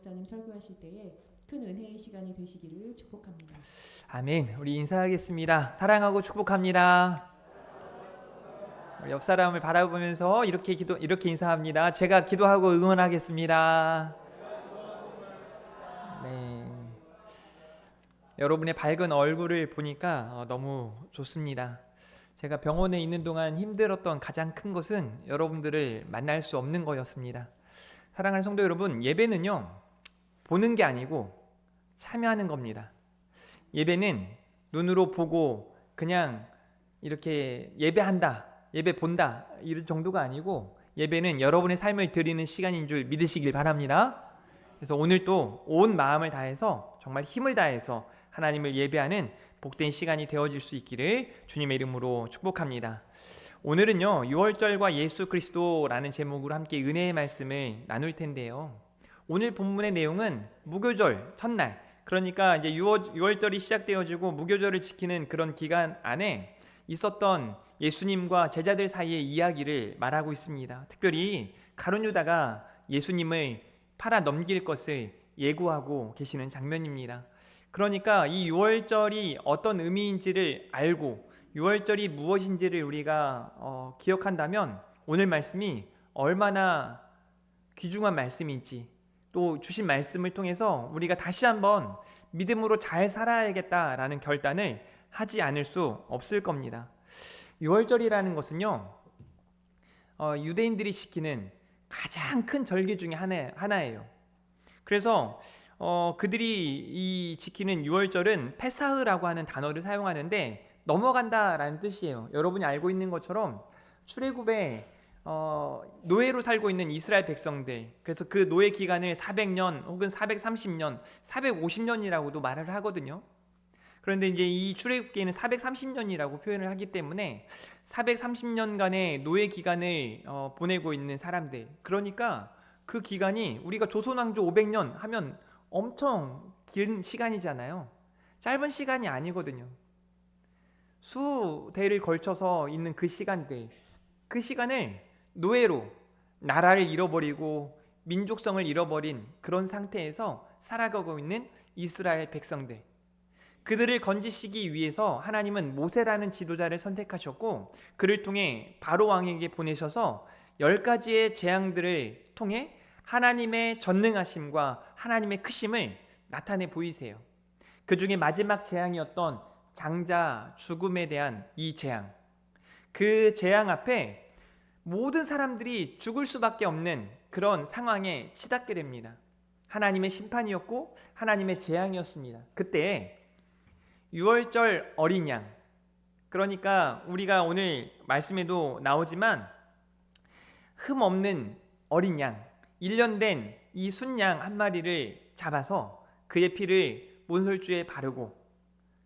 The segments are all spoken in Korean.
목사님 설교하실 때에 큰 은혜의 시간이 되시기를 축복합니다. 아멘. 우리 인사하겠습니다. 사랑하고 축복합니다. 우리 옆 사람을 바라보면서 이렇게 인사합니다. 제가 기도하고 응원하겠습니다. 네. 여러분의 밝은 얼굴을 보니까 너무 좋습니다. 제가 병원에 있는 동안 힘들었던 가장 큰 것은 여러분들을 만날 수 없는 거였습니다. 사랑하는 성도 여러분, 예배는요, 보는 게 아니고 참여하는 겁니다. 예배는 눈으로 보고 그냥 이렇게 예배한다, 예배 본다 이런 정도가 아니고, 예배는 여러분의 삶을 드리는 시간인 줄 믿으시길 바랍니다. 그래서 오늘 또 온 마음을 다해서, 정말 힘을 다해서 하나님을 예배하는 복된 시간이 되어질 수 있기를 주님의 이름으로 축복합니다. 오늘은요, 유월절과 예수 그리스도라는 제목으로 함께 은혜의 말씀을 나눌 텐데요, 오늘 본문의 내용은 무교절 첫날, 그러니까 이제 유월절이 시작되어지고 무교절을 지키는 그런 기간 안에 있었던 예수님과 제자들 사이의 이야기를 말하고 있습니다. 특별히 가룟 유다가 예수님을 팔아 넘길 것을 예고하고 계시는 장면입니다. 그러니까 이 유월절이 어떤 의미인지를 알고 유월절이 무엇인지를 우리가 기억한다면 오늘 말씀이 얼마나 귀중한 말씀인지, 또 주신 말씀을 통해서 우리가 다시 한번 믿음으로 잘 살아야겠다라는 결단을 하지 않을 수 없을 겁니다. 유월절이라는 것은요, 유대인들이 지키는 가장 큰 절기 중에 하나예요. 그래서 그들이 지키는 유월절은 페사흐라고 하는 단어를 사용하는데 넘어간다라는 뜻이에요. 여러분이 알고 있는 것처럼 출애굽에 노예로 살고 있는 이스라엘 백성들, 그래서 그 노예 기간을 400년 혹은 430년, 450년이라고도 말을 하거든요. 그런데 이제 이 출애굽기에는 430년이라고 표현을 하기 때문에 430년간의 노예 기간을 보내고 있는 사람들, 그러니까 그 기간이 우리가 조선왕조 500년 하면 엄청 긴 시간이잖아요. 짧은 시간이 아니거든요. 수대를 걸쳐서 있는 그 시간들, 그 시간을 노예로 나라를 잃어버리고 민족성을 잃어버린 그런 상태에서 살아가고 있는 이스라엘 백성들, 그들을 건지시기 위해서 하나님은 모세라는 지도자를 선택하셨고 그를 통해 바로 왕에게 보내셔서 10가지의 재앙들을 통해 하나님의 전능하심과 하나님의 크심을 나타내 보이세요. 그 중에 마지막 재앙이었던 장자 죽음에 대한 이 재앙, 그 재앙 앞에 모든 사람들이 죽을 수밖에 없는 그런 상황에 치닫게 됩니다. 하나님의 심판이었고 하나님의 재앙이었습니다. 그때 유월절 어린 양, 그러니까 우리가 오늘 말씀에도 나오지만 흠 없는 어린 양, 1년 된 이 순양 한 마리를 잡아서 그의 피를 문설주에 바르고,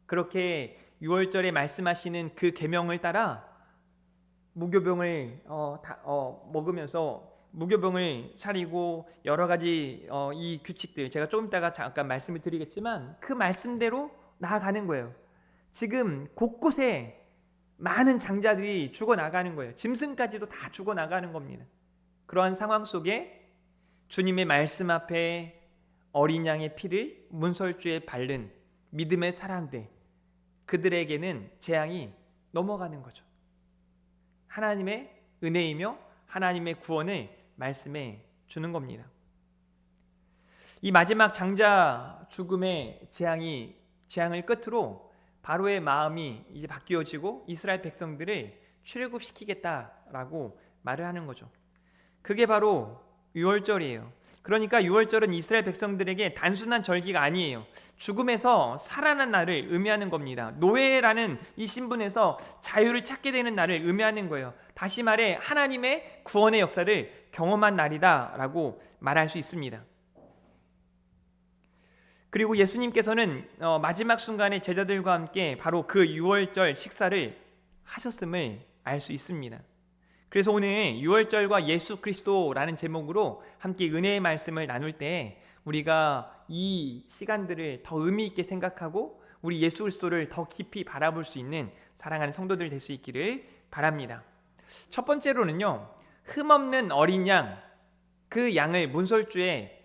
그렇게 유월절에 말씀하시는 그 계명을 따라 무교병을 먹으면서 무교병을 차리고 여러 가지 이 규칙들, 제가 조금 이따가 잠깐 말씀을 드리겠지만 그 말씀대로 나아가는 거예요. 지금 곳곳에 많은 장자들이 죽어나가는 거예요. 짐승까지도 다 죽어나가는 겁니다. 그러한 상황 속에 주님의 말씀 앞에 어린 양의 피를 문설주에 바른 믿음의 사람들, 그들에게는 재앙이 넘어가는 거죠. 하나님의 은혜이며 하나님의 구원을 말씀해 주는 겁니다. 이 마지막 장자 죽음의 재앙을 끝으로 바로의 마음이 이제 바뀌어지고 이스라엘 백성들을 출애굽시키겠다라고 말을 하는 거죠. 그게 바로 유월절이에요. 그러니까 유월절은 이스라엘 백성들에게 단순한 절기가 아니에요. 죽음에서 살아난 날을 의미하는 겁니다. 노예라는 이 신분에서 자유를 찾게 되는 날을 의미하는 거예요. 다시 말해 하나님의 구원의 역사를 경험한 날이다라고 말할 수 있습니다. 그리고 예수님께서는 마지막 순간에 제자들과 함께 바로 그 유월절 식사를 하셨음을 알 수 있습니다. 그래서 오늘 유월절과 예수 그리스도라는 제목으로 함께 은혜의 말씀을 나눌 때 우리가 이 시간들을 더 의미 있게 생각하고 우리 예수 그리스도를 더 깊이 바라볼 수 있는 사랑하는 성도들 될 수 있기를 바랍니다. 첫 번째로는요, 흠없는 어린 양, 그 양을 문설주에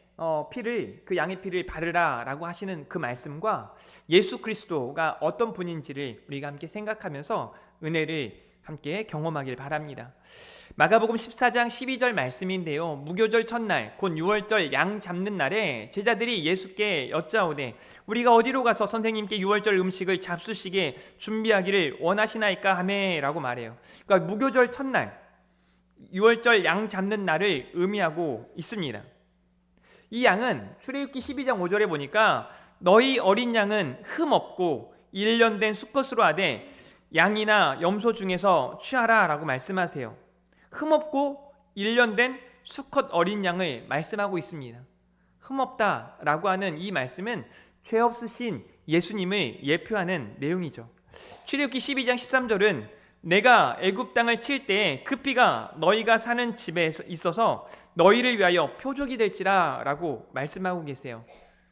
피를, 그 양의 피를 바르라라고 하시는 그 말씀과 예수 그리스도가 어떤 분인지를 우리가 함께 생각하면서 은혜를 함께 경험하길 바랍니다. 마가복음 14장 12절 말씀인데요. 무교절 첫날 곧 유월절 양 잡는 날에 제자들이 예수께 여짜오되 우리가 어디로 가서 선생님께 유월절 음식을 잡수시게 준비하기를 원하시나이까 하매 라고 말해요. 그러니까 무교절 첫날 유월절 양 잡는 날을 의미하고 있습니다. 이 양은 출애굽기 12장 5절에 보니까 너희 어린 양은 흠 없고 1년 된 수컷으로 하되 양이나 염소 중에서 취하라 라고 말씀하세요. 흠없고 1년 된 수컷 어린 양을 말씀하고 있습니다. 흠없다 라고 하는 이 말씀은 죄 없으신 예수님을 예표하는 내용이죠. 출애굽기 12장 13절은 내가 애굽 땅을 칠 때 그 피가 너희가 사는 집에 있어서 너희를 위하여 표적이 될지라 라고 말씀하고 계세요.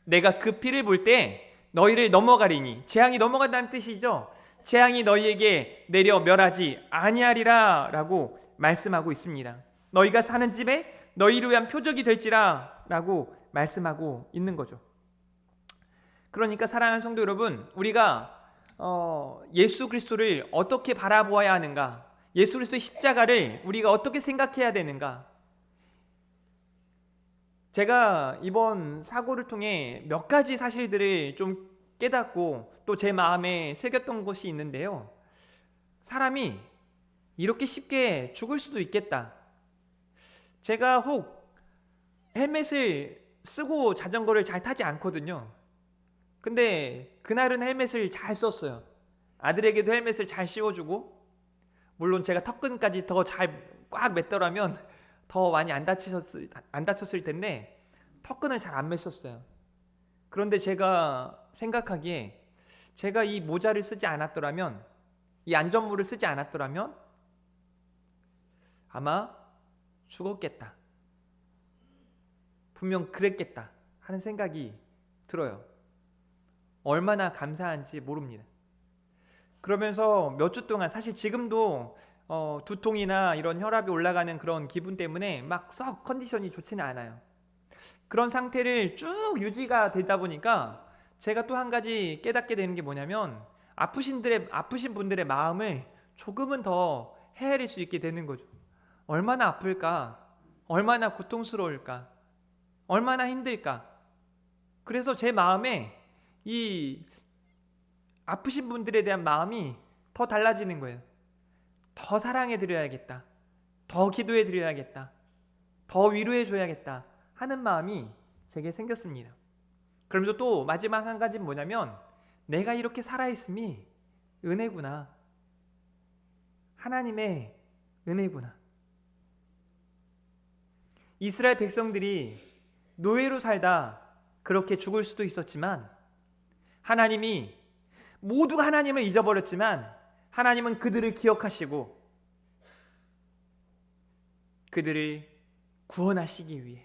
내가 그 피를 볼 때 너희를 넘어가리니, 재앙이 넘어간다는 뜻이죠. 재앙이 너희에게 내려 멸하지 아니하리라 라고 말씀하고 있습니다. 너희가 사는 집에 너희를 위한 표적이 될지라 라고 말씀하고 있는 거죠. 그러니까 사랑하는 성도 여러분, 우리가 예수 그리스도를 어떻게 바라보아야 하는가, 예수 그리스도의 십자가를 우리가 어떻게 생각해야 되는가. 제가 이번 사고를 통해 몇 가지 사실들을 좀 깨닫고 또 제 마음에 새겼던 것이 있는데요. 사람이 이렇게 쉽게 죽을 수도 있겠다. 제가 혹 헬멧을 쓰고 자전거를 잘 타지 않거든요. 근데 그날은 헬멧을 잘 썼어요. 아들에게도 헬멧을 잘 씌워주고, 물론 제가 턱끈까지 더 잘 꽉 맸더라면 더 많이 안 다쳤을 텐데 턱끈을 잘 안 맸었어요. 그런데 제가 생각하기에 제가 이 모자를 쓰지 않았더라면, 이 안전모를 쓰지 않았더라면 아마 죽었겠다, 분명 그랬겠다 하는 생각이 들어요. 얼마나 감사한지 모릅니다. 그러면서 몇 주 동안, 사실 지금도 두통이나 이런 혈압이 올라가는 그런 기분 때문에 막 썩 컨디션이 좋지는 않아요. 그런 상태를 쭉 유지가 되다 보니까 제가 또 한 가지 깨닫게 되는 게 뭐냐면, 아프신 분들의 마음을 조금은 더 헤아릴 수 있게 되는 거죠. 얼마나 아플까, 얼마나 고통스러울까, 얼마나 힘들까. 그래서 제 마음에 이 아프신 분들에 대한 마음이 더 달라지는 거예요. 더 사랑해 드려야겠다, 더 기도해 드려야겠다, 더 위로해 줘야겠다 하는 마음이 제게 생겼습니다. 그러면서 또 마지막 한 가지는 뭐냐면, 내가 이렇게 살아있음이 은혜구나, 하나님의 은혜구나. 이스라엘 백성들이 노예로 살다 그렇게 죽을 수도 있었지만, 하나님이, 모두가 하나님을 잊어버렸지만 하나님은 그들을 기억하시고 그들을 구원하시기 위해,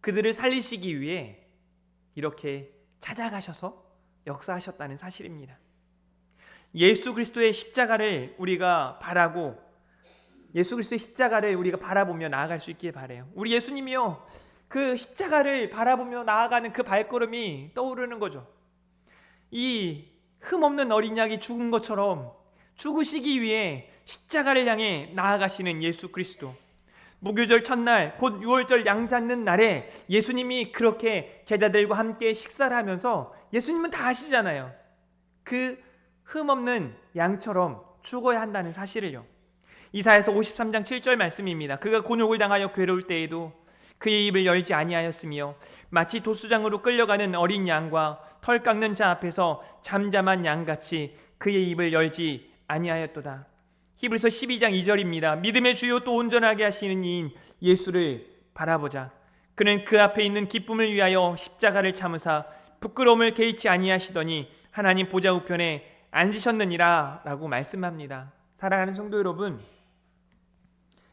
그들을 살리시기 위해 이렇게 찾아가셔서 역사하셨다는 사실입니다. 예수 그리스도의 십자가를 우리가 바라고, 예수 그리스도의 십자가를 우리가 바라보며 나아갈 수 있기를 바라요. 우리 예수님이요, 그 십자가를 바라보며 나아가는 그 발걸음이 떠오르는 거죠. 이 흠없는 어린 양이 죽은 것처럼 죽으시기 위해 십자가를 향해 나아가시는 예수 그리스도. 무교절 첫날 곧 유월절 양 잡는 날에 예수님이 그렇게 제자들과 함께 식사를 하면서, 예수님은 다 아시잖아요. 그 흠없는 양처럼 죽어야 한다는 사실을요. 이사야서 53장 7절 말씀입니다. 그가 곤욕을 당하여 괴로울 때에도 그의 입을 열지 아니하였으며 마치 도수장으로 끌려가는 어린 양과 털 깎는 자 앞에서 잠잠한 양같이 그의 입을 열지 아니하였도다. 히브리서 12장 2절입니다. 믿음의 주요 또 온전하게 하시는 이인 예수를 바라보자. 그는 그 앞에 있는 기쁨을 위하여 십자가를 참으사 부끄러움을 개의치 아니하시더니 하나님 보좌 우편에 앉으셨느니라 라고 말씀합니다. 사랑하는 성도 여러분,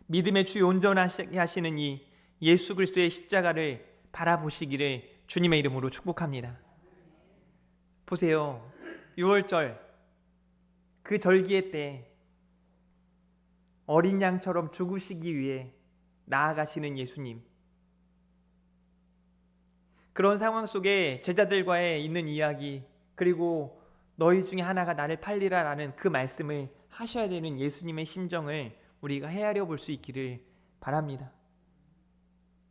믿음의 주요 온전하게 하시는 이 예수 그리스도의 십자가를 바라보시기를 주님의 이름으로 축복합니다. 보세요. 6월절 그 절기의 때 어린 양처럼 죽으시기 위해 나아가시는 예수님. 그런 상황 속에 제자들과의 있는 이야기, 그리고 너희 중에 하나가 나를 팔리라라는 그 말씀을 하셔야 되는 예수님의 심정을 우리가 헤아려 볼 수 있기를 바랍니다.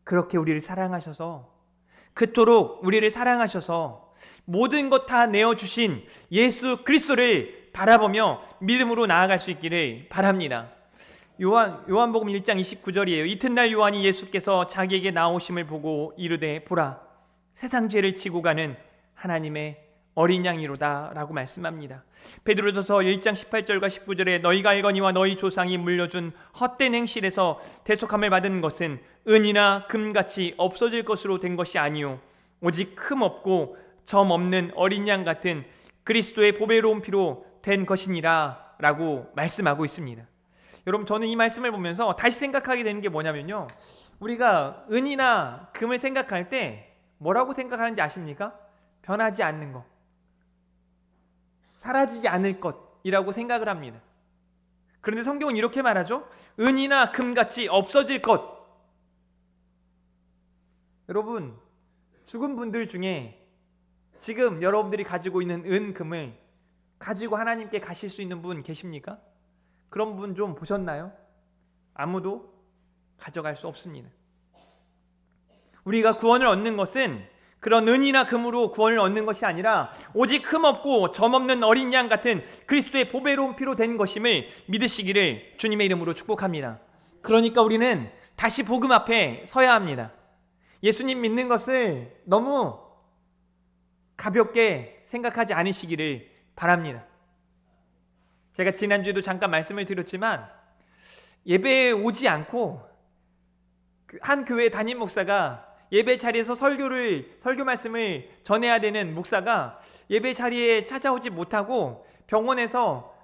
그렇게 우리를 사랑하셔서, 그토록 우리를 사랑하셔서 모든 것 다 내어주신 예수 그리스도를 바라보며 믿음으로 나아갈 수 있기를 바랍니다. 요한복음 1장 29절이에요. 이튿날 요한이 예수께서 자기에게 나오심을 보고 이르되 보라, 세상 죄를 지고 가는 하나님의 어린 양이로다 라고 말씀합니다. 베드로전서 1장 18절과 19절에 너희가 알거니와 너희 조상이 물려준 헛된 행실에서 대속함을 받은 것은 은이나 금같이 없어질 것으로 된 것이 아니요 오직 흠 없고 점 없는 어린 양 같은 그리스도의 보배로운 피로 된 것이니라 라고 말씀하고 있습니다. 여러분, 저는 이 말씀을 보면서 다시 생각하게 되는 게 뭐냐면요, 우리가 은이나 금을 생각할 때 뭐라고 생각하는지 아십니까? 변하지 않는 것, 사라지지 않을 것이라고 생각을 합니다. 그런데 성경은 이렇게 말하죠. 은이나 금같이 없어질 것. 여러분, 죽은 분들 중에 지금 여러분들이 가지고 있는 은, 금을 가지고 하나님께 가실 수 있는 분 계십니까? 그런 분 좀 보셨나요? 아무도 가져갈 수 없습니다. 우리가 구원을 얻는 것은 그런 은이나 금으로 구원을 얻는 것이 아니라 오직 흠없고 점없는 어린 양 같은 그리스도의 보배로운 피로 된 것임을 믿으시기를 주님의 이름으로 축복합니다. 그러니까 우리는 다시 복음 앞에 서야 합니다. 예수님 믿는 것을 너무 가볍게 생각하지 않으시기를 바랍니다. 제가 지난주에도 잠깐 말씀을 드렸지만 예배에 오지 않고 한 교회 담임 목사가 예배 자리에서 설교 말씀을 전해야 되는 목사가 예배 자리에 찾아오지 못하고 병원에서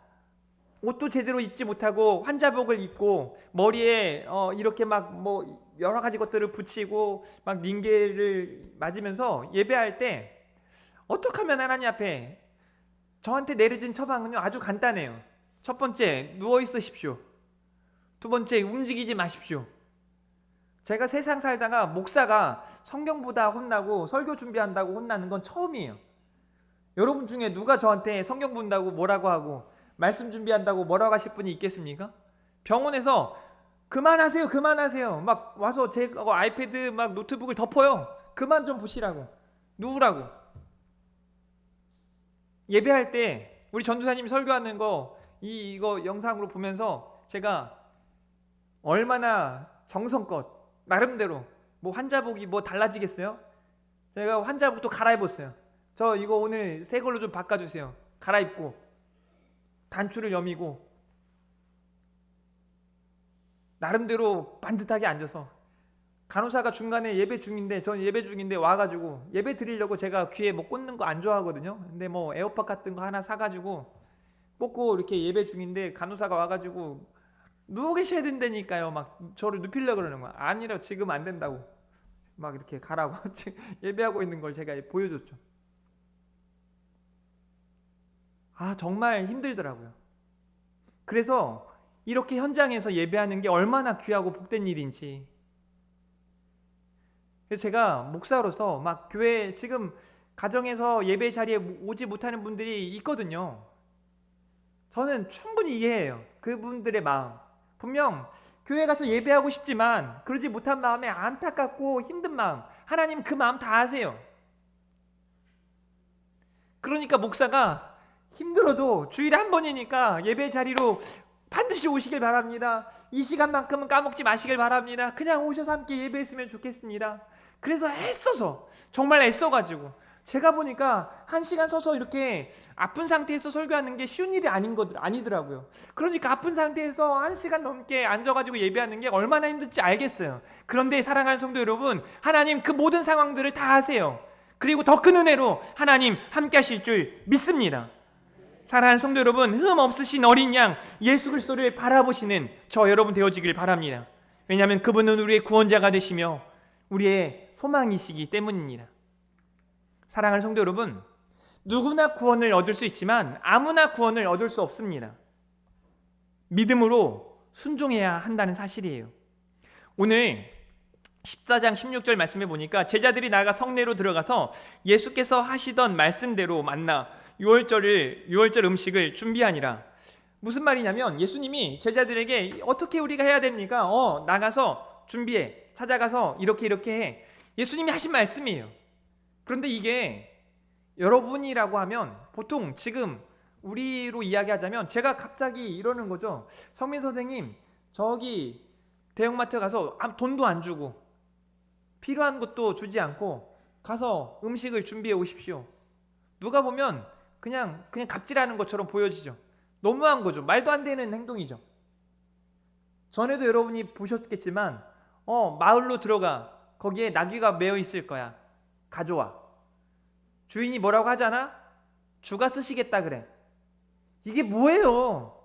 옷도 제대로 입지 못하고 환자복을 입고 머리에 이렇게 막 뭐 여러 가지 것들을 붙이고 막 링겔을 맞으면서 예배할 때 어떻게 하면 하나님 앞에 저한테 내려진 처방은요 아주 간단해요. 첫 번째, 누워 있으십시오. 두 번째, 움직이지 마십시오. 제가 세상 살다가 목사가 성경보다 혼나고 설교 준비한다고 혼나는 건 처음이에요. 여러분 중에 누가 저한테 성경 본다고 뭐라고 하고 말씀 준비한다고 뭐라고 하실 분이 있겠습니까? 병원에서 그만하세요, 그만하세요. 막 와서 제 아이패드 막 노트북을 덮어요. 그만 좀 보시라고. 누우라고. 예배할 때 우리 전도사님이 설교하는 거 이거 영상으로 보면서 제가 얼마나 정성껏 나름대로 뭐 환자복이 뭐 달라지겠어요? 제가 환자복도 갈아입었어요. 저 이거 오늘 새 걸로 좀 바꿔주세요. 갈아입고 단추를 여미고 나름대로 반듯하게 앉아서 간호사가 중간에 예배 중인데 전 예배 중인데 와가지고 예배 드리려고 제가 귀에 뭐 꽂는 거 안 좋아하거든요. 근데 뭐 에어팟 같은 거 하나 사가지고 꽂고 이렇게 예배 중인데 간호사가 와가지고 누워 계셔야 된다니까요. 막 저를 눕히려고 그러는 거야. 아니라 지금 안 된다고. 막 이렇게 가라고 예배하고 있는 걸 제가 보여줬죠. 아, 정말 힘들더라고요. 그래서 이렇게 현장에서 예배하는 게 얼마나 귀하고 복된 일인지. 그래서 제가 목사로서 막 교회 지금 가정에서 예배 자리에 오지 못하는 분들이 있거든요. 저는 충분히 이해해요. 그분들의 마음. 분명 교회 가서 예배하고 싶지만 그러지 못한 마음에 안타깝고 힘든 마음, 하나님 그 마음 다 아세요. 그러니까 목사가 힘들어도 주일에 한 번이니까 예배 자리로 반드시 오시길 바랍니다. 이 시간만큼은 까먹지 마시길 바랍니다. 그냥 오셔서 함께 예배했으면 좋겠습니다. 그래서 애써서, 정말 애써가지고 제가 보니까 1시간 서서 이렇게 아픈 상태에서 설교하는 게 쉬운 일이 아니더라고요. 그러니까 아픈 상태에서 1시간 넘게 앉아가지고 예배하는 게 얼마나 힘든지 알겠어요. 그런데 사랑하는 성도 여러분, 하나님 그 모든 상황들을 다 아세요. 그리고 더 큰 은혜로 하나님 함께 하실 줄 믿습니다. 사랑하는 성도 여러분, 흠 없으신 어린 양 예수 그리스도를 바라보시는 저 여러분 되어지길 바랍니다. 왜냐하면 그분은 우리의 구원자가 되시며 우리의 소망이시기 때문입니다. 사랑하는 성도 여러분, 누구나 구원을 얻을 수 있지만 아무나 구원을 얻을 수 없습니다. 믿음으로 순종해야 한다는 사실이에요. 오늘 14장 16절 말씀에 보니까 제자들이 나가 성내로 들어가서 예수께서 하시던 말씀대로 만나 유월절 음식을 준비하니라. 무슨 말이냐면 예수님이 제자들에게 어떻게 우리가 해야 됩니까? 나가서 준비해. 찾아가서 이렇게 해. 예수님이 하신 말씀이에요. 그런데 이게 여러분이라고 하면 보통 지금 우리로 이야기하자면 제가 갑자기 이러는 거죠. 성민 선생님, 저기 대형마트 가서 돈도 안 주고 필요한 것도 주지 않고 가서 음식을 준비해 오십시오. 누가 보면 그냥 갑질하는 것처럼 보여지죠. 너무한 거죠. 말도 안 되는 행동이죠. 전에도 여러분이 보셨겠지만 마을로 들어가. 거기에 나귀가 매어 있을 거야. 가져와. 주인이 뭐라고 하잖아? 주가 쓰시겠다 그래. 이게 뭐예요?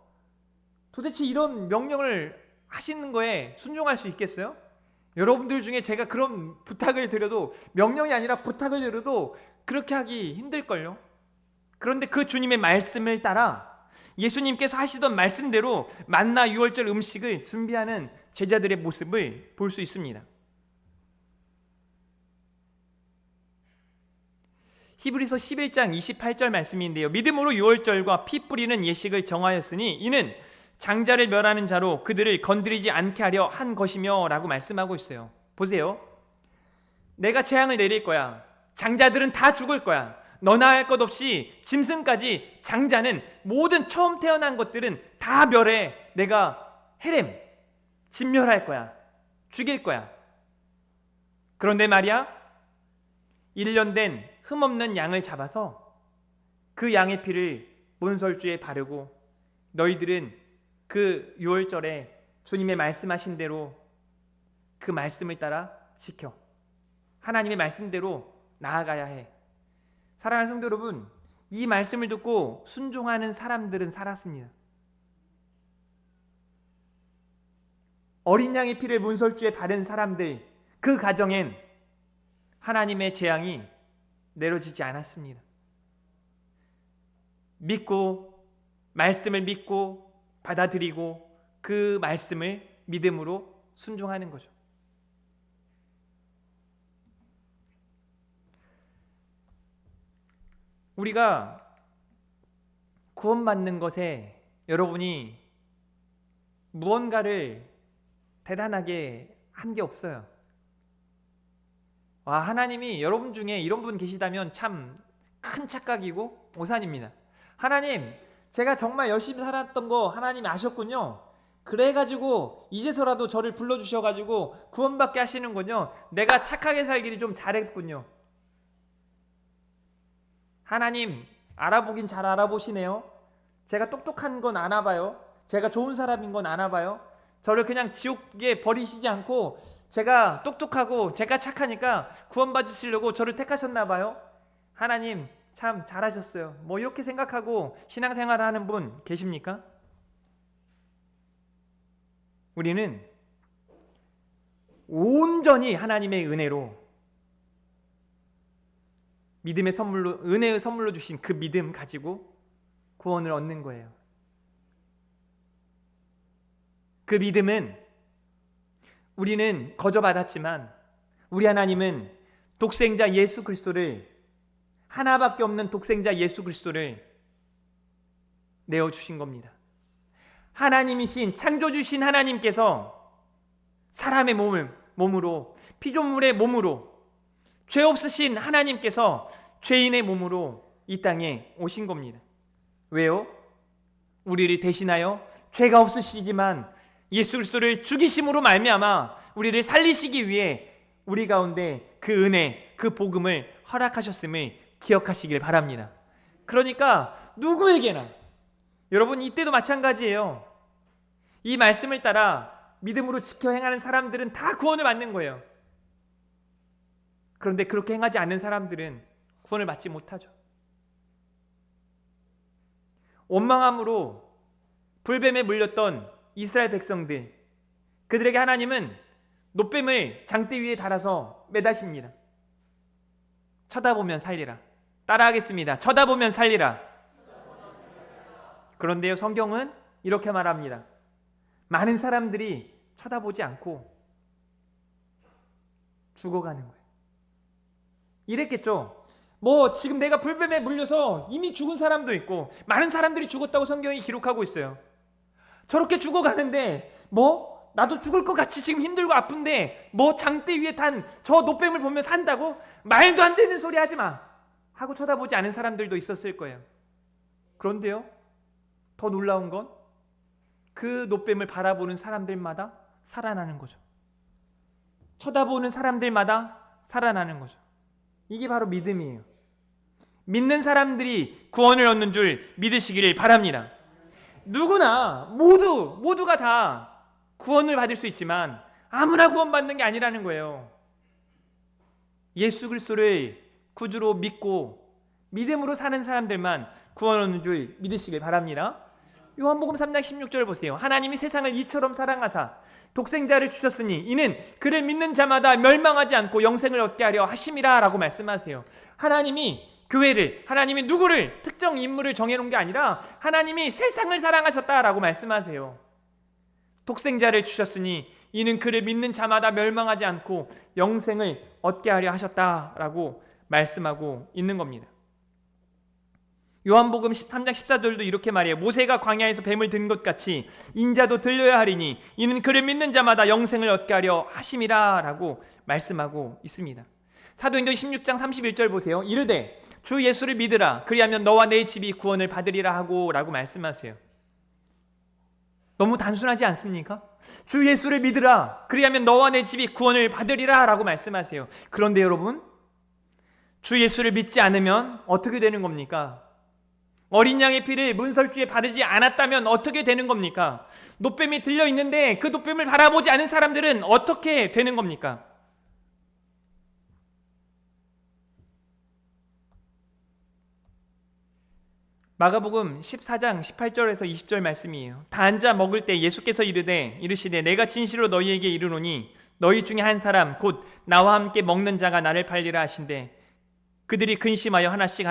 도대체 이런 명령을 하시는 거에 순종할 수 있겠어요? 여러분들 중에 제가 그런 부탁을 드려도, 명령이 아니라 부탁을 드려도 그렇게 하기 힘들걸요. 그런데 그 주님의 말씀을 따라 예수님께서 하시던 말씀대로 만나 유월절 음식을 준비하는 제자들의 모습을 볼 수 있습니다. 히브리서 11장 28절 말씀인데요. 믿음으로 유월절과 피 뿌리는 예식을 정하였으니 이는 장자를 멸하는 자로 그들을 건드리지 않게 하려 한 것이며 라고 말씀하고 있어요. 보세요. 내가 재앙을 내릴 거야. 장자들은 다 죽을 거야. 너나 할 것 없이 짐승까지, 장자는 모든 처음 태어난 것들은 다 멸해. 내가 진멸할 거야. 죽일 거야. 그런데 말이야, 1년 된 흠없는 양을 잡아서 그 양의 피를 문설주에 바르고 너희들은 그 유월절에 주님의 말씀하신 대로 그 말씀을 따라 지켜. 하나님의 말씀대로 나아가야 해. 사랑하는 성도 여러분, 이 말씀을 듣고 순종하는 사람들은 살았습니다. 어린 양의 피를 문설주에 바른 사람들, 그 가정엔 하나님의 재앙이 내려지지 않았습니다. 말씀을 믿고 받아들이고 그 말씀을 믿음으로 순종하는 거죠. 우리가 구원받는 것에 여러분이 무언가를 대단하게 한 게 없어요. 하나님이 여러분 중에 이런 분 계시다면 참 큰 착각이고 오산입니다. 하나님, 제가 정말 열심히 살았던 거 하나님이 아셨군요. 그래가지고 이제서라도 저를 불러주셔가지고 구원받게 하시는군요. 내가 착하게 살기를 좀 잘했군요. 하나님, 알아보긴 잘 알아보시네요. 제가 똑똑한 건 아나 봐요. 제가 좋은 사람인 건 아나 봐요. 저를 그냥 지옥에 버리시지 않고 제가 똑똑하고 제가 착하니까 구원받으시려고 저를 택하셨나 봐요. 하나님 참 잘하셨어요. 이렇게 생각하고 신앙생활을 하는 분 계십니까? 우리는 온전히 하나님의 은혜로, 믿음의 선물로, 은혜의 선물로 주신 그 믿음 가지고 구원을 얻는 거예요. 그 믿음은 우리는 거저받았지만 우리 하나님은 독생자 예수 그리스도를, 하나밖에 없는 독생자 예수 그리스도를 내어주신 겁니다. 하나님이신, 창조주신 하나님께서 사람의 몸으로, 피조물의 몸으로, 죄 없으신 하나님께서 죄인의 몸으로 이 땅에 오신 겁니다. 왜요? 우리를 대신하여 죄가 없으시지만 예수 그리스도를 죽이심으로 말미암아 우리를 살리시기 위해 우리 가운데 그 은혜, 그 복음을 허락하셨음을 기억하시길 바랍니다. 그러니까 누구에게나, 여러분 이때도 마찬가지예요. 이 말씀을 따라 믿음으로 지켜 행하는 사람들은 다 구원을 받는 거예요. 그런데 그렇게 행하지 않는 사람들은 구원을 받지 못하죠. 원망함으로 불뱀에 물렸던 이스라엘 백성들, 그들에게 하나님은 놋뱀을 장대 위에 달아서 매다십니다. 쳐다보면 살리라. 따라하겠습니다. 쳐다보면 살리라. 그런데요, 성경은 이렇게 말합니다. 많은 사람들이 쳐다보지 않고 죽어가는 거예요. 이랬겠죠. 지금 내가 불뱀에 물려서 이미 죽은 사람도 있고 많은 사람들이 죽었다고 성경이 기록하고 있어요. 저렇게 죽어가는데 나도 죽을 것 같이 지금 힘들고 아픈데 장대 위에 단 저 노뱀을 보면 산다고? 말도 안 되는 소리 하지 마 하고 쳐다보지 않은 사람들도 있었을 거예요. 그런데요, 더 놀라운 건 그 노뱀을 바라보는 사람들마다 살아나는 거죠. 쳐다보는 사람들마다 살아나는 거죠. 이게 바로 믿음이에요. 믿는 사람들이 구원을 얻는 줄 믿으시기를 바랍니다. 누구나 모두가 다 구원을 받을 수 있지만 아무나 구원받는 게 아니라는 거예요. 예수 그리스도를 구주로 믿고 믿음으로 사는 사람들만 구원 얻는 줄 믿으시길 바랍니다. 요한복음 3장 16절 보세요. 하나님이 세상을 이처럼 사랑하사 독생자를 주셨으니 이는 그를 믿는 자마다 멸망하지 않고 영생을 얻게 하려 하심이라 라고 말씀하세요. 하나님이 교회를, 하나님이 누구를, 특정 인물을 정해놓은 게 아니라 하나님이 세상을 사랑하셨다라고 말씀하세요. 독생자를 주셨으니 이는 그를 믿는 자마다 멸망하지 않고 영생을 얻게 하려 하셨다라고 말씀하고 있는 겁니다. 요한복음 13장 14절도 이렇게 말해요. 모세가 광야에서 뱀을 든 것 같이 인자도 들려야 하리니 이는 그를 믿는 자마다 영생을 얻게 하려 하심이라 라고 말씀하고 있습니다. 사도행전 16장 31절 보세요. 이르되 주 예수를 믿으라 그리하면 너와 내 집이 구원을 받으리라 하고 라고 말씀하세요. 너무 단순하지 않습니까? 주 예수를 믿으라 그리하면 너와 내 집이 구원을 받으리라 라고 말씀하세요. 그런데 여러분, 주 예수를 믿지 않으면 어떻게 되는 겁니까? 어린 양의 피를 문설주에 바르지 않았다면 어떻게 되는 겁니까? 노뱀이 들려있는데 그 노뱀을 바라보지 않은 사람들은 어떻게 되는 겁니까? 마가복음 14장 18절에서 20절 말씀이에요. 다 앉아 먹을 때 예수께서 이르시되 내가 진실로 너희에게 이르노니 너희 중에 한 사람 곧 나와 함께 먹는 자가 나를 팔리라 하신대 그들이 근심하여 하나씩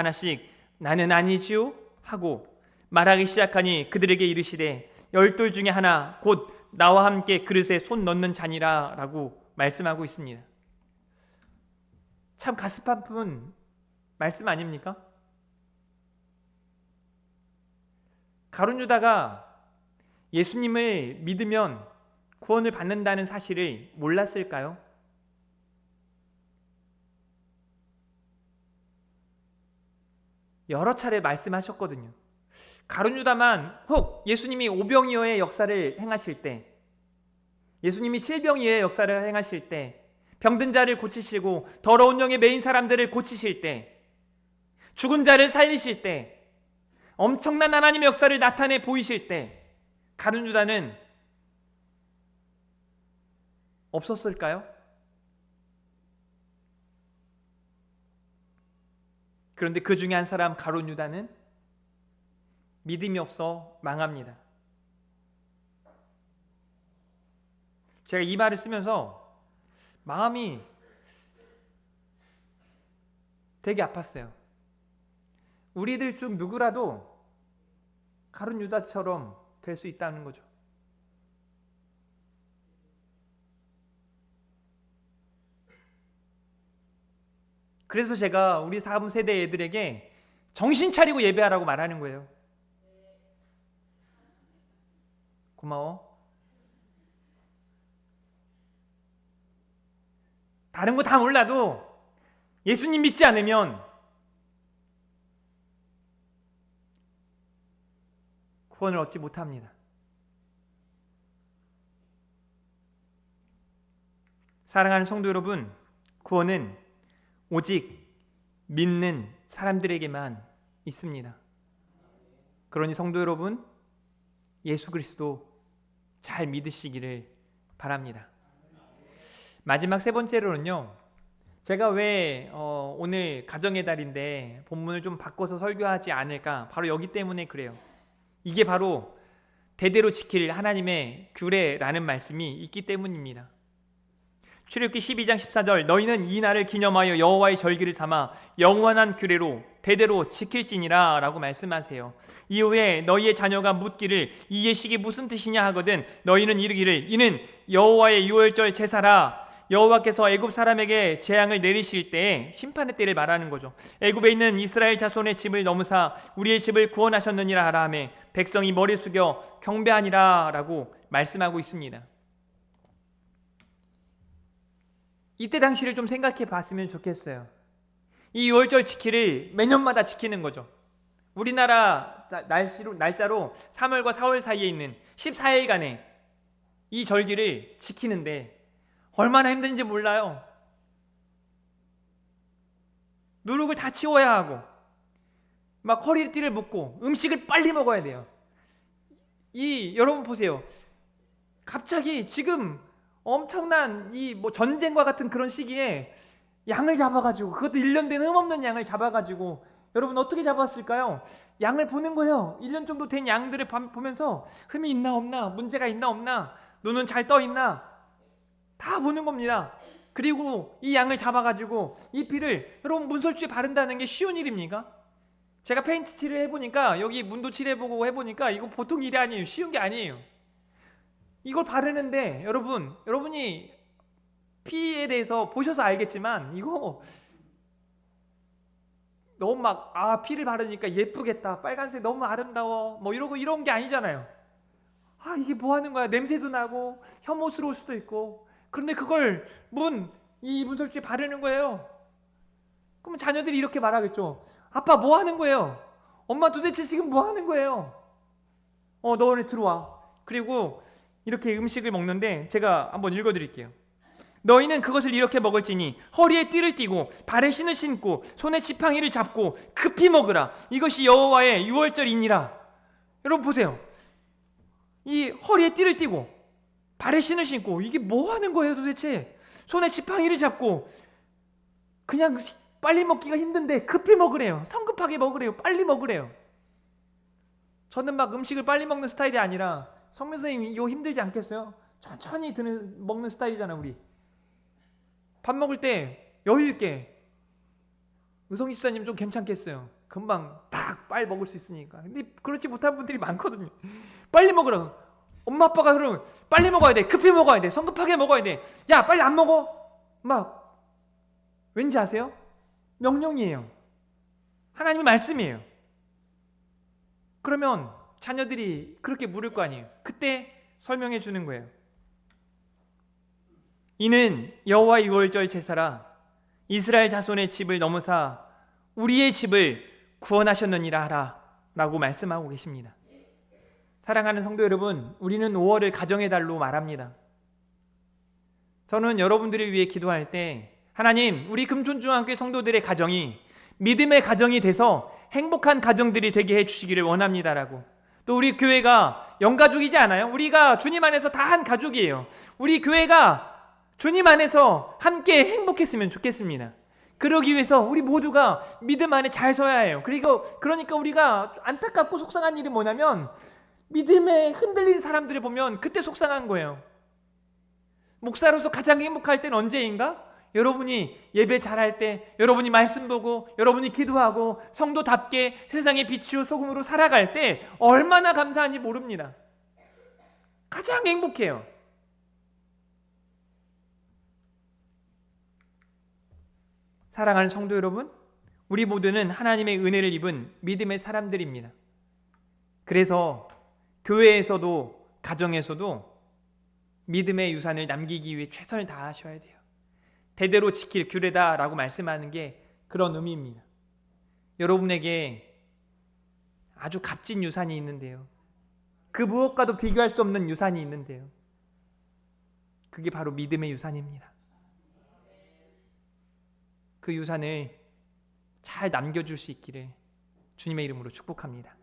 나는 아니지요 하고 말하기 시작하니 그들에게 이르시되 12 중에 하나 곧 나와 함께 그릇에 손 넣는 자니라 라고 말씀하고 있습니다. 참 가슴 아픈 말씀 아닙니까? 가룟 유다가 예수님을 믿으면 구원을 받는다는 사실을 몰랐을까요? 여러 차례 말씀하셨거든요. 가룟 유다만 혹 예수님이 오병이어의 역사를 행하실 때, 예수님이 실병이어의 역사를 행하실 때, 병든 자를 고치시고 더러운 영에 매인 사람들을 고치실 때, 죽은 자를 살리실 때, 엄청난 하나님의 역사를 나타내 보이실 때 가룟 유다는 없었을까요? 그런데 그 중에 한 사람 가룟 유다는 믿음이 없어 망합니다. 제가 이 말을 쓰면서 마음이 되게 아팠어요. 우리들 중 누구라도 가룟 유다처럼 될 수 있다는 거죠. 그래서 제가 우리 다음 세대 애들에게 정신 차리고 예배하라고 말하는 거예요. 고마워. 다른 거 다 몰라도 예수님 믿지 않으면 구원을 얻지 못합니다. 사랑하는 성도 여러분, 구원은 오직 믿는 사람들에게만 있습니다. 그러니 성도 여러분, 예수 그리스도 잘 믿으시기를 바랍니다. 마지막 세 번째로는요, 제가 왜 오늘 가정의 달인데 본문을 좀 바꿔서 설교하지 않을까, 바로 여기 때문에 그래요. 이게 바로 대대로 지킬 하나님의 규례라는 말씀이 있기 때문입니다. 출애굽기 12장 14절 너희는 이 날을 기념하여 여호와의 절기를 삼아 영원한 규례로 대대로 지킬지니라 라고 말씀하세요. 이후에 너희의 자녀가 묻기를 이 예식이 무슨 뜻이냐 하거든 너희는 이르기를 이는 여호와의 유월절 제사라 여호와께서 애굽 사람에게 재앙을 내리실 때 심판의 때를 말하는 거죠. 애굽에 있는 이스라엘 자손의 집을 넘으사 우리의 집을 구원하셨느니라 하라 하매 백성이 머리 숙여 경배하니라 라고 말씀하고 있습니다. 이때 당시를 좀 생각해 봤으면 좋겠어요. 이 유월절 지키를 매년마다 지키는 거죠. 우리나라 날짜로 3월과 4월 사이에 있는 14일간의 이 절기를 지키는데 얼마나 힘든지 몰라요. 누룩을 다 치워야 하고 막 허리띠를 묶고 음식을 빨리 먹어야 돼요. 여러분 보세요. 갑자기 지금 엄청난 전쟁과 같은 그런 시기에 양을 잡아가지고, 그것도 1년 된 흠없는 양을 잡아가지고, 여러분 어떻게 잡았을까요? 양을 보는 거예요. 1년 정도 된 양들을 보면서 흠이 있나 없나, 문제가 있나 없나, 눈은 잘 떠 있나, 다 보는 겁니다. 그리고 이 양을 잡아가지고 이 피를 여러분 문설주에 바른다는 게 쉬운 일입니까? 제가 페인트 칠을 해보니까, 여기 문도 칠해보고 해보니까 이거 보통 일이 아니에요. 쉬운 게 아니에요. 이걸 바르는데 여러분이 피에 대해서 보셔서 알겠지만 이거 너무 피를 바르니까 예쁘겠다, 빨간색 너무 아름다워 뭐 이러고 이런 게 아니잖아요. 이게 뭐 하는 거야, 냄새도 나고 혐오스러울 수도 있고. 그런데 그걸 이 문설주에 바르는 거예요. 그러면 자녀들이 이렇게 말하겠죠. 아빠 뭐 하는 거예요? 엄마 도대체 지금 뭐 하는 거예요? 너 오늘 들어와. 그리고 이렇게 음식을 먹는데 제가 한번 읽어드릴게요. 너희는 그것을 이렇게 먹을지니 허리에 띠를 띠고 발에 신을 신고 손에 지팡이를 잡고 급히 먹으라. 이것이 여호와의 유월절이니라. 여러분 보세요. 이 허리에 띠를 띠고 발에 신을 신고, 이게 뭐 하는 거예요 도대체? 손에 지팡이를 잡고, 그냥 빨리 먹기가 힘든데 급히 먹으래요. 성급하게 먹으래요. 빨리 먹으래요. 저는 음식을 빨리 먹는 스타일이 아니라, 성민 선생님 이거 힘들지 않겠어요? 천천히 먹는 스타일이잖아 우리. 밥 먹을 때 여유 있게. 의성이 집사님 좀 괜찮겠어요. 금방 딱 빨리 먹을 수 있으니까. 근데 그렇지 못한 분들이 많거든요. 빨리 먹으라. 엄마 아빠가 그러면 빨리 먹어야 돼. 급히 먹어야 돼. 성급하게 먹어야 돼. 야 빨리 안 먹어. 왠지 아세요? 명령이에요. 하나님의 말씀이에요. 그러면 자녀들이 그렇게 물을 거 아니에요. 그때 설명해 주는 거예요. 이는 여호와 유월절 제사라. 이스라엘 자손의 집을 넘으사 우리의 집을 구원하셨느니라 하라 라고 말씀하고 계십니다. 사랑하는 성도 여러분, 우리는 5월을 가정의 달로 말합니다. 저는 여러분들을 위해 기도할 때, 하나님, 우리 금촌중앙교회 성도들의 가정이 믿음의 가정이 돼서 행복한 가정들이 되게 해주시기를 원합니다라고. 또 우리 교회가 영가족이지 않아요? 우리가 주님 안에서 다 한 가족이에요. 우리 교회가 주님 안에서 함께 행복했으면 좋겠습니다. 그러기 위해서 우리 모두가 믿음 안에 잘 서야 해요. 그러니까 우리가 안타깝고 속상한 일이 뭐냐면, 믿음에 흔들린 사람들을 보면 그때 속상한 거예요. 목사로서 가장 행복할 때는 언제인가? 여러분이 예배 잘할 때, 여러분이 말씀 보고, 여러분이 기도하고 성도답게 세상의 빛이요 소금으로 살아갈 때 얼마나 감사한지 모릅니다. 가장 행복해요. 사랑하는 성도 여러분, 우리 모두는 하나님의 은혜를 입은 믿음의 사람들입니다. 그래서 교회에서도 가정에서도 믿음의 유산을 남기기 위해 최선을 다하셔야 돼요. 대대로 지킬 규례다라고 말씀하는 게 그런 의미입니다. 여러분에게 아주 값진 유산이 있는데요. 그 무엇과도 비교할 수 없는 유산이 있는데요. 그게 바로 믿음의 유산입니다. 그 유산을 잘 남겨줄 수 있기를 주님의 이름으로 축복합니다.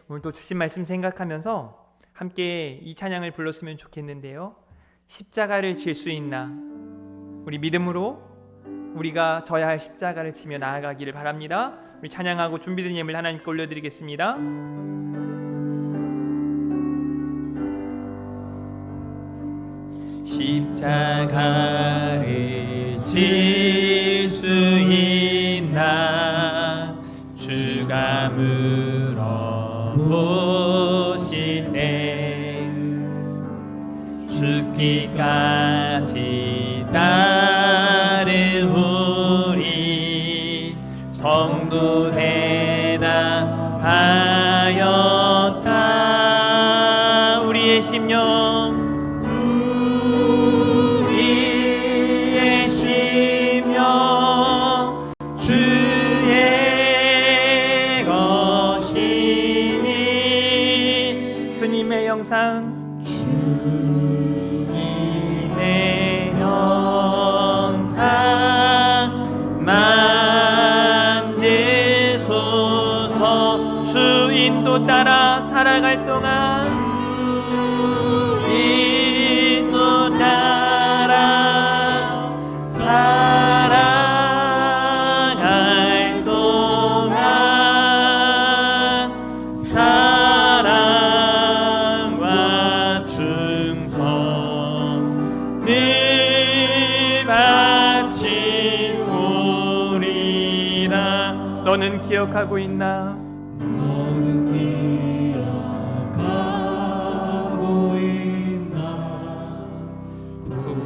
오늘 또 주신 말씀 생각하면서 함께 이 찬양을 불렀으면 좋겠는데요. 십자가를 질 수 있나? 우리 믿음으로 우리가 져야 할 십자가를 지며 나아가기를 바랍니다. 우리 찬양하고 준비된 예물 하나님께 올려드리겠습니다. 십자가를 질 수 있나? 주가 물어보시네. 죽기까지 따르우리 성도 대답하였다. 우리의 심령 주의 것이니 주님의 영상 주님의 영상 만드소서. 주 인도 따라 살아갈 동안 인도 따라 살아갈 동안 사랑과 충성을 바치오리라. 너는 기억하고 있나?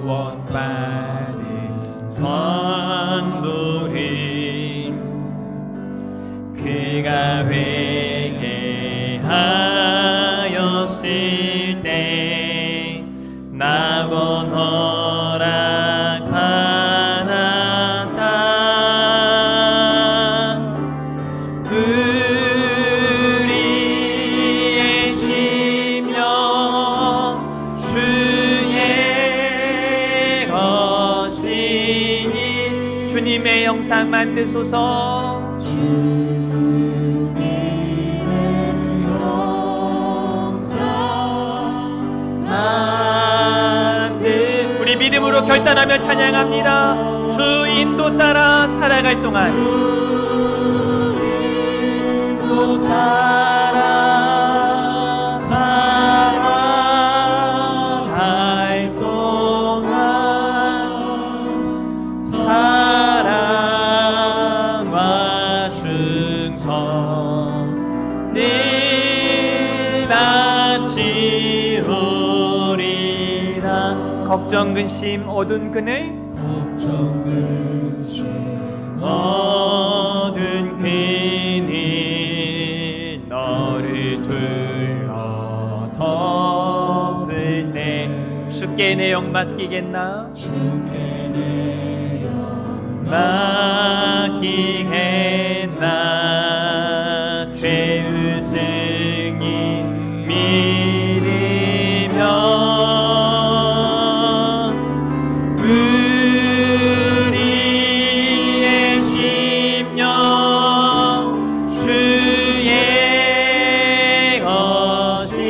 구원받은 성도인 그가 회개하였을 때 낙원 허락받았다. 우리의 심령 주의 것이니 주님의 영상 만드소서. 우리 믿음으로 결단하며 찬양합니다. 주 인도 따라 살아갈 동안 인도 따라 살아갈 동안 사랑과 충성을 바치오리라. 걱정 근심 어두운 그늘 어두운 그늘 너를 둘러 덮을 때 주께 내 영 맡기겠나? 맡기겠나. 죄우승이 믿으며 우리의 심령 주의 것이니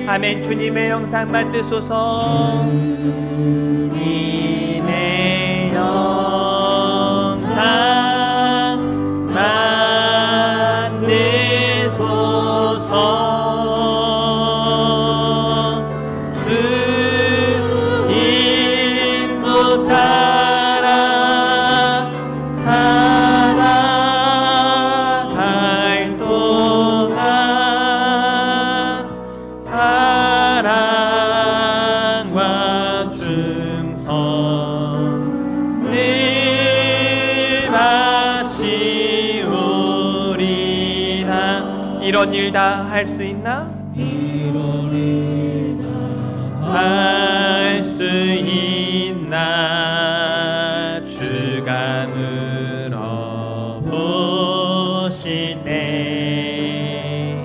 아멘. 주님의 영상 만드소서. 주님의 영상 만드소서. 주 인도 따라 살아갈 동안 사랑과 충성을 바치오리라. 이런 일 다 할 수 있나? 할 수 있나. 주가 물어보실 때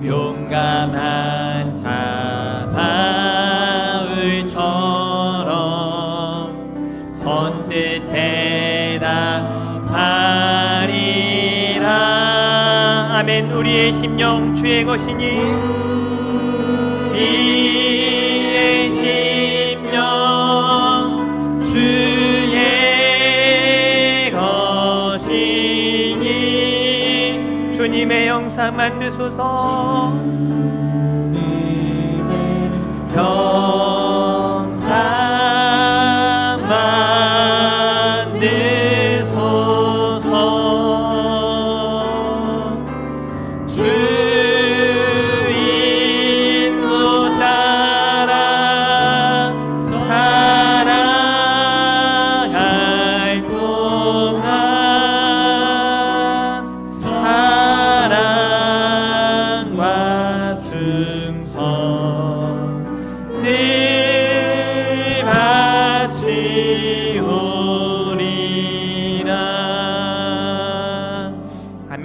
용감한 자 바울처럼 선뜻 대답하리라. 아멘. 우리의 심령 주의 것이니 우리의 심령 주의 것이니 주님의 영상 만드소서. 영상 만드소서. 주 인도 따라 살아갈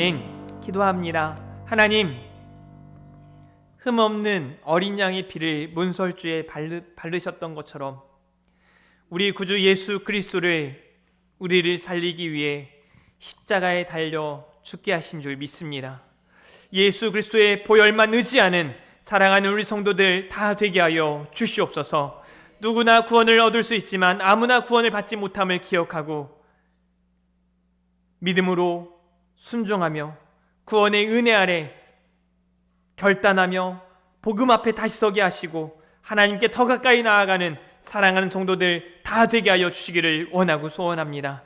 아멘. 기도합니다. 하나님, 흠없는 어린 양의 피를 문설주에 바르셨던 것처럼 우리 구주 예수 그리스도를 우리를 살리기 위해 십자가에 달려 죽게 하신 줄 믿습니다. 예수 그리스도의 보혈만 의지하는 사랑하는 우리 성도들 다 되게 하여 주시옵소서. 누구나 구원을 얻을 수 있지만 아무나 구원을 받지 못함을 기억하고 믿음으로 순종하며 구원의 은혜 아래 결단하며 복음 앞에 다시 서게 하시고 하나님께 더 가까이 나아가는 사랑하는 성도들 다 되게 하여 주시기를 원하고 소원합니다.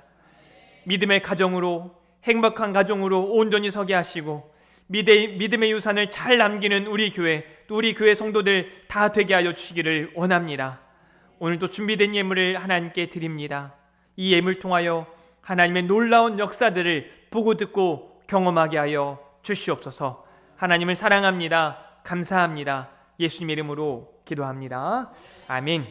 믿음의 가정으로, 행복한 가정으로 온전히 서게 하시고 믿음의 유산을 잘 남기는 우리 교회, 또 우리 교회 성도들 다 되게 하여 주시기를 원합니다. 오늘도 준비된 예물을 하나님께 드립니다. 이 예물 통하여 하나님의 놀라운 역사들을 보고 듣고 경험하게 하여 주시옵소서. 하나님을 사랑합니다. 감사합니다. 예수님 이름으로 기도합니다. 아멘.